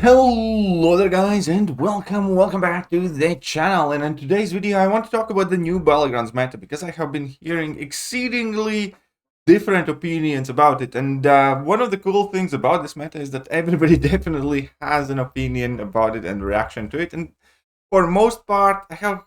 Hello there guys and welcome back to the channel. And in today's video I want to talk about the new Battlegrounds meta because I have been hearing exceedingly different opinions about it. And one of the cool things about this meta is that everybody definitely has an opinion about it and reaction to it. And for most part I have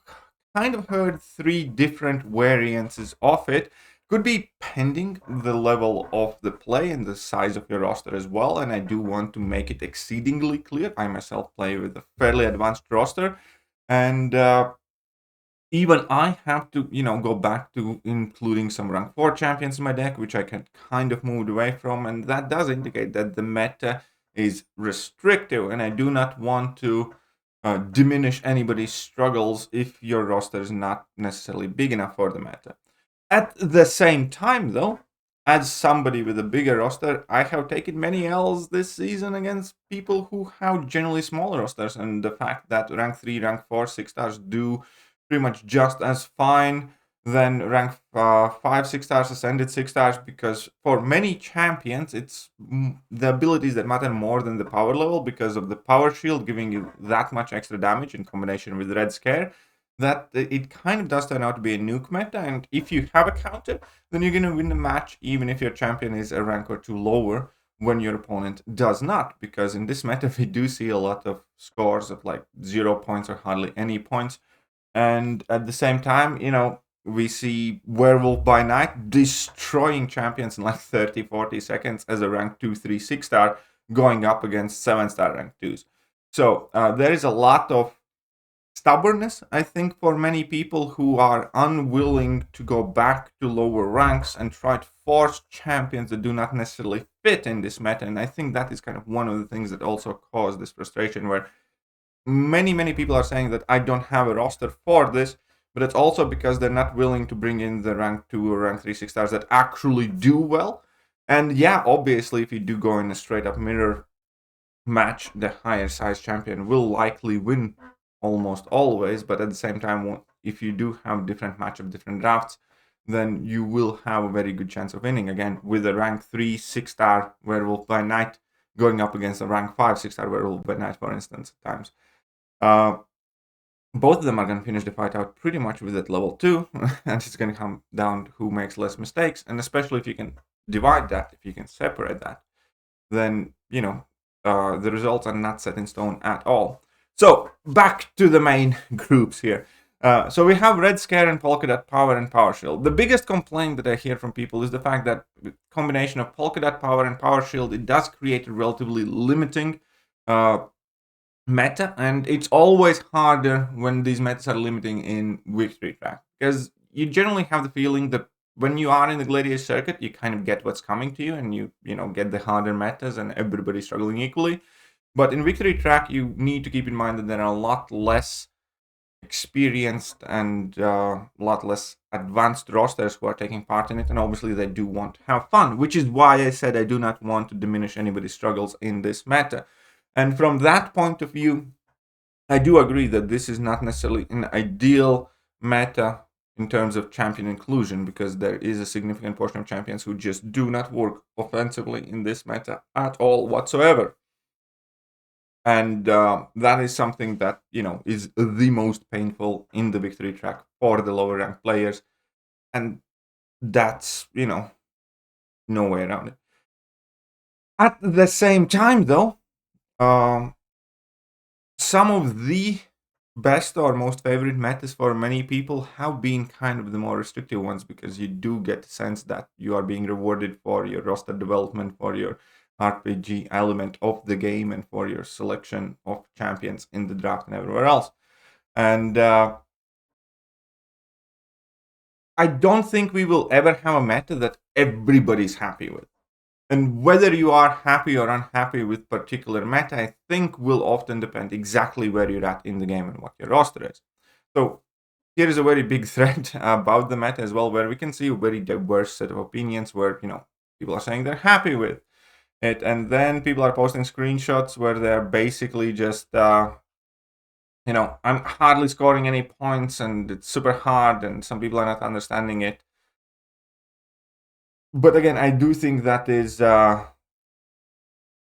kind of heard three different variances of it. Could be pending the level of the play and the size of your roster as well. And I do want to make it exceedingly clear. I myself play with a fairly advanced roster, and even I have to, go back to including some rank 4 champions in my deck, which I can kind of moved away from. And that does indicate that the meta is restrictive, and I do not want to diminish anybody's struggles if your roster is not necessarily big enough for the meta. At the same time, though, as somebody with a bigger roster, I have taken many L's this season against people who have generally smaller rosters, and the fact that rank 3, rank 4, 6 stars do pretty much just as fine than rank 5, 6 stars, ascended 6 stars, because for many champions, it's the abilities that matter more than the power level, because of the power shield giving you that much extra damage in combination with Red Scare, that it kind of does turn out to be a nuke meta. And if you have a counter, then you're going to win the match even if your champion is a rank or two lower when your opponent does not, because in this meta we do see a lot of scores of like 0 points or hardly any points. And at the same time, we see Werewolf by Night destroying champions in like 30-40 seconds as a rank 2, 3, 6 star going up against 7-star rank 2s. So there is a lot of stubbornness, I think, for many people who are unwilling to go back to lower ranks and try to force champions that do not necessarily fit in this meta. And I think that is kind of one of the things that also caused this frustration, where many people are saying that I don't have a roster for this, but it's also because they're not willing to bring in the rank 2 or rank 3 6 stars that actually do well. And yeah, obviously, if you do go in a straight up mirror match, the higher size champion will likely win almost always. But at the same time, if you do have different matchup, different drafts, then you will have a very good chance of winning. Again, with a rank 3 6 star Werewolf by Night going up against a rank 5 6 star Werewolf by Night, for instance, at times. Both of them are going to finish the fight out pretty much with that level 2, and it's going to come down to who makes less mistakes. And especially if you can divide that, if you can separate that, then the results are not set in stone at all. So back to the main groups here. So we have Red Scare and Polka Dot Power and Power Shield. The biggest complaint that I hear from people is the fact that the combination of Polka Dot Power and Power Shield, it does create a relatively limiting meta, and it's always harder when these metas are limiting in victory track, because you generally have the feeling that when you are in the gladiator circuit, you kind of get what's coming to you, and you get the harder metas and everybody's struggling equally. But in victory track, you need to keep in mind that there are a lot less experienced and a lot less advanced rosters who are taking part in it, and obviously they do want to have fun, which is why I said I do not want to diminish anybody's struggles in this meta. And from that point of view, I do agree that this is not necessarily an ideal meta in terms of champion inclusion, because there is a significant portion of champions who just do not work offensively in this meta at all whatsoever. And that is something that, is the most painful in the victory track for the lower ranked players. And that's, no way around it. At the same time, though, some of the best or most favorite metas for many people have been kind of the more restrictive ones, because you do get the sense that you are being rewarded for your roster development, for your RPG element of the game, and for your selection of champions in the draft and everywhere else. And I don't think we will ever have a meta that everybody's happy with. And whether you are happy or unhappy with particular meta, I think will often depend exactly where you're at in the game and what your roster is. So here is a very big thread about the meta as well, where we can see a very diverse set of opinions, where people are saying they're happy with it, and then people are posting screenshots where they're basically just I'm hardly scoring any points and it's super hard, and some people are not understanding it. But again, I do think that is the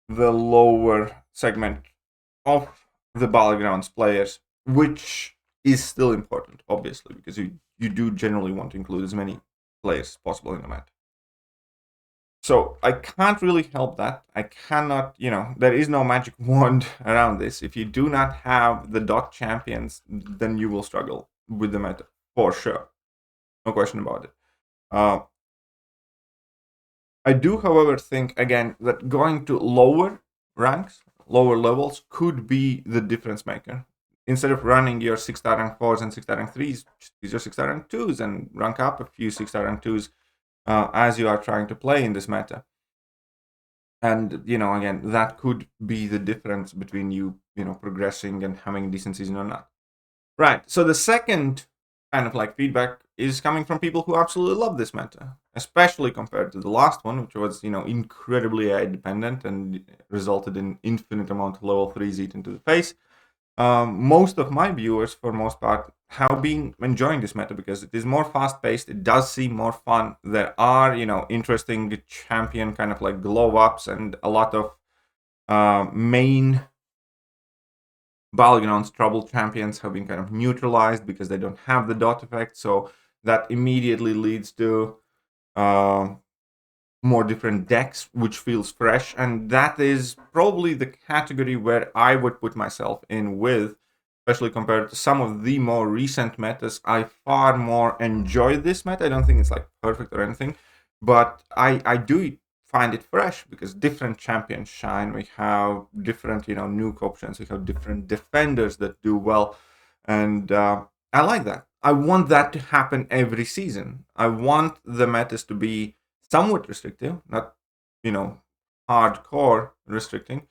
lower segment of the Battlegrounds players, which is still important, obviously, because you do generally want to include as many players as possible in the meta. So I can't really help that. I cannot, there is no magic wand around this. If you do not have the dot champions, then you will struggle with the meta, for sure. No question about it. I do, however, think, again, that going to lower ranks, lower levels, could be the difference maker. Instead of running your 6-star rank 4s and 6-star rank 3s, just use your 6-star rank 2s and rank up a few 6-star rank 2s as you are trying to play in this meta. And, again, that could be the difference between you, progressing and having a decent season or not. Right, so the second kind of like feedback is coming from people who absolutely love this meta, especially compared to the last one, which was, incredibly AI dependent and resulted in infinite amount of level 3s eaten to the face. Most of my viewers, for most part, have been enjoying this meta because it is more fast-paced. It does seem more fun. There are, interesting champion kind of like glow-ups, and a lot of main Battlegrounds trouble champions have been kind of neutralized because they don't have the dot effect. So that immediately leads to more different decks, which feels fresh. And that is probably the category where I would put myself in with, especially compared to some of the more recent metas. I far more enjoy this meta. I don't think it's like perfect or anything, but I do find it fresh because different champions shine. We have different, nuke options. We have different defenders that do well. And I like that. I want that to happen every season. I want the metas to be somewhat restrictive, not, hardcore restricting,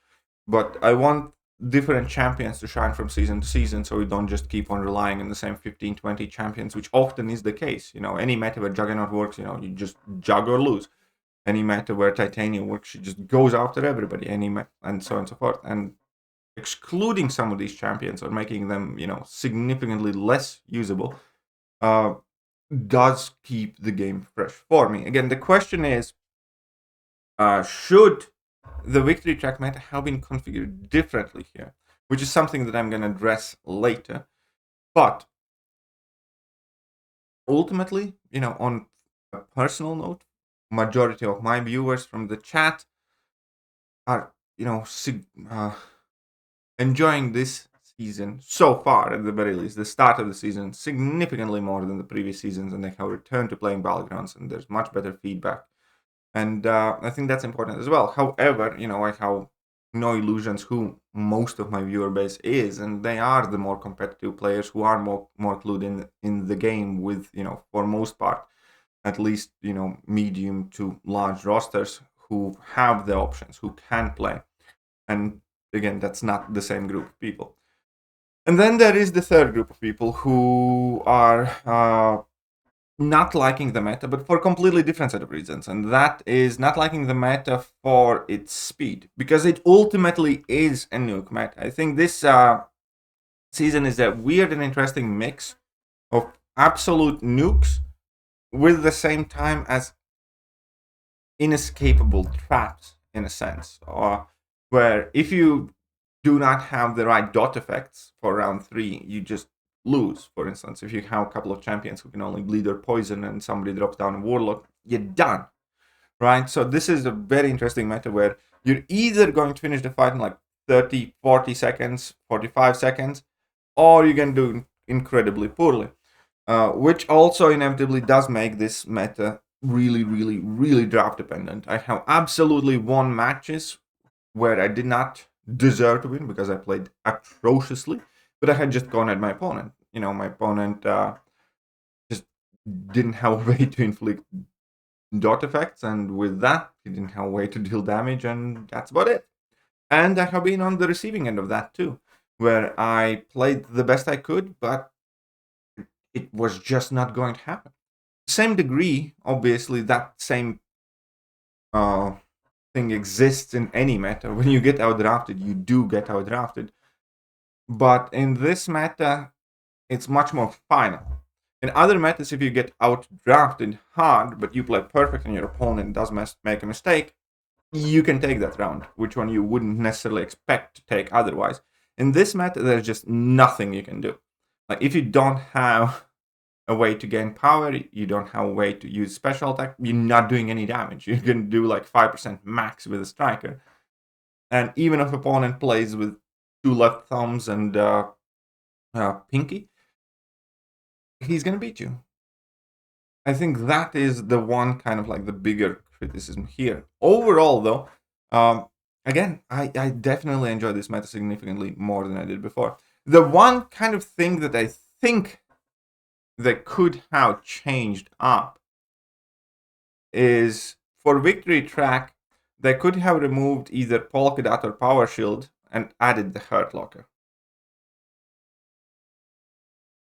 but I want different champions to shine from season to season, so we don't just keep on relying on the same 15, 20 champions, which often is the case. Any meta where Juggernaut works, you just jug or lose. Any meta where Titanium works, she just goes after everybody, and so on and so forth. And excluding some of these champions or making them, significantly less usable, does keep the game fresh for me. Again, the question is, should the victory track meta have been configured differently here? Which is something that I'm going to address later. But ultimately, on a personal note, majority of my viewers from the chat are, enjoying this season so far, at the very least, the start of the season, significantly more than the previous seasons, and they have returned to playing Battlegrounds, and there's much better feedback. And I think that's important as well. However, I have no illusions who most of my viewer base is, and they are the more competitive players who are more clued in the game with, for most part, at least, medium to large rosters who have the options, who can play. And again, that's not the same group of people. And then there is the third group of people who are not liking the meta, but for a completely different set of reasons. And that is not liking the meta for its speed, because it ultimately is a nuke meta. I think this season is a weird and interesting mix of absolute nukes with the same time as inescapable traps, in a sense, where if you do not have the right dot effects for round 3, you just lose. For instance, if you have a couple of champions who can only bleed or poison and somebody drops down a warlock, you're done, right? So this is a very interesting meta where you're either going to finish the fight in like 30, 40 seconds, 45 seconds, or you can do incredibly poorly. Which also inevitably does make this meta really, really, really draft dependent. I have absolutely won matches where I did not deserve to win because I played atrociously, but I had just gone at my opponent. My opponent just didn't have a way to inflict dot effects, and with that, he didn't have a way to deal damage, and that's about it. And I have been on the receiving end of that too, where I played the best I could, but it was just not going to happen. Same degree, obviously, that same thing exists in any meta. When you get outdrafted, you do get outdrafted. But in this meta, it's much more final. In other metas, if you get outdrafted hard, but you play perfect and your opponent does make a mistake, you can take that round, which one you wouldn't necessarily expect to take otherwise. In this meta, there's just nothing you can do. Like, if you don't have a way to gain power, you don't have a way to use special attack, you're not doing any damage. You can do like 5% max with a striker. And even if opponent plays with 2 left thumbs and pinky, he's gonna beat you. I think that is the one kind of like the bigger criticism here. Overall, though, again, I definitely enjoy this meta significantly more than I did before. The one kind of thing that I think that could have changed up is for victory track, they could have removed either Polka Dot or Power Shield and added the Hurt Locker.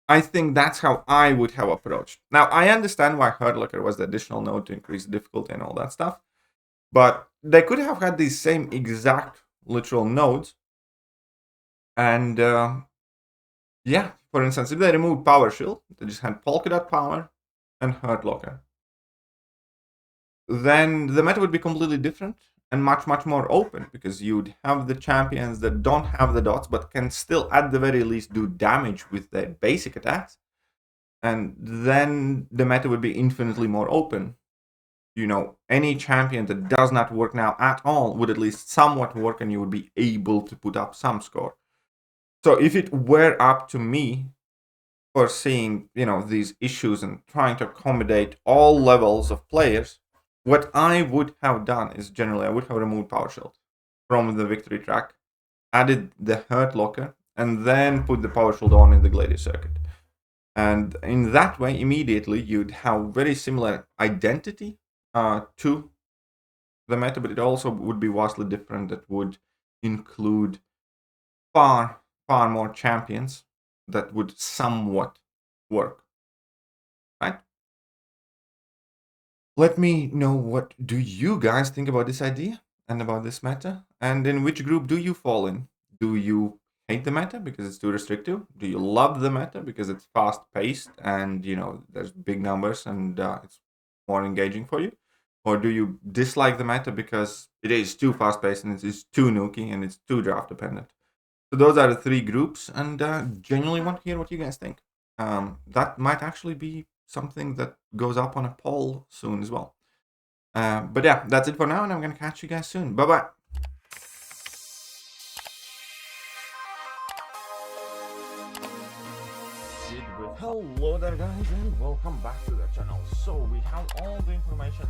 I think that's how I would have approached. Now, I understand why Hurt Locker was the additional node to increase difficulty and all that stuff, but they could have had these same exact literal nodes. And yeah, for instance, if they removed Power Shield, they just had Polka Dot Power and Hurt Locker, then the meta would be completely different and much, much more open, because you'd have the champions that don't have the dots but can still at the very least do damage with their basic attacks. And then the meta would be infinitely more open. You know, any champion that does not work now at all would at least somewhat work, and you would be able to put up some score. So if it were up to me, for seeing, you know, these issues and trying to accommodate all levels of players, what I would have done is generally I would have removed Power Shield from the victory track, added the Hurt Locker, and then put the Power Shield on in the Gladius circuit. And in that way, immediately you'd have very similar identity to the meta, but it also would be vastly different. That would include far more champions that would somewhat work, right? Let me know, what do you guys think about this idea and about this meta, and in which group do you fall in? Do you hate the meta because it's too restrictive? Do you love the meta because it's fast paced and, you know, there's big numbers and it's more engaging for you? Or do you dislike the meta because it is too fast paced and it's too nuky and it's too draft dependent? So those are the 3 groups, and genuinely want to hear what you guys think. That might actually be something that goes up on a poll soon as well. But yeah, that's it for now, and I'm gonna catch you guys soon. Bye bye. Hello there, guys, and welcome back to the channel. So we have all the information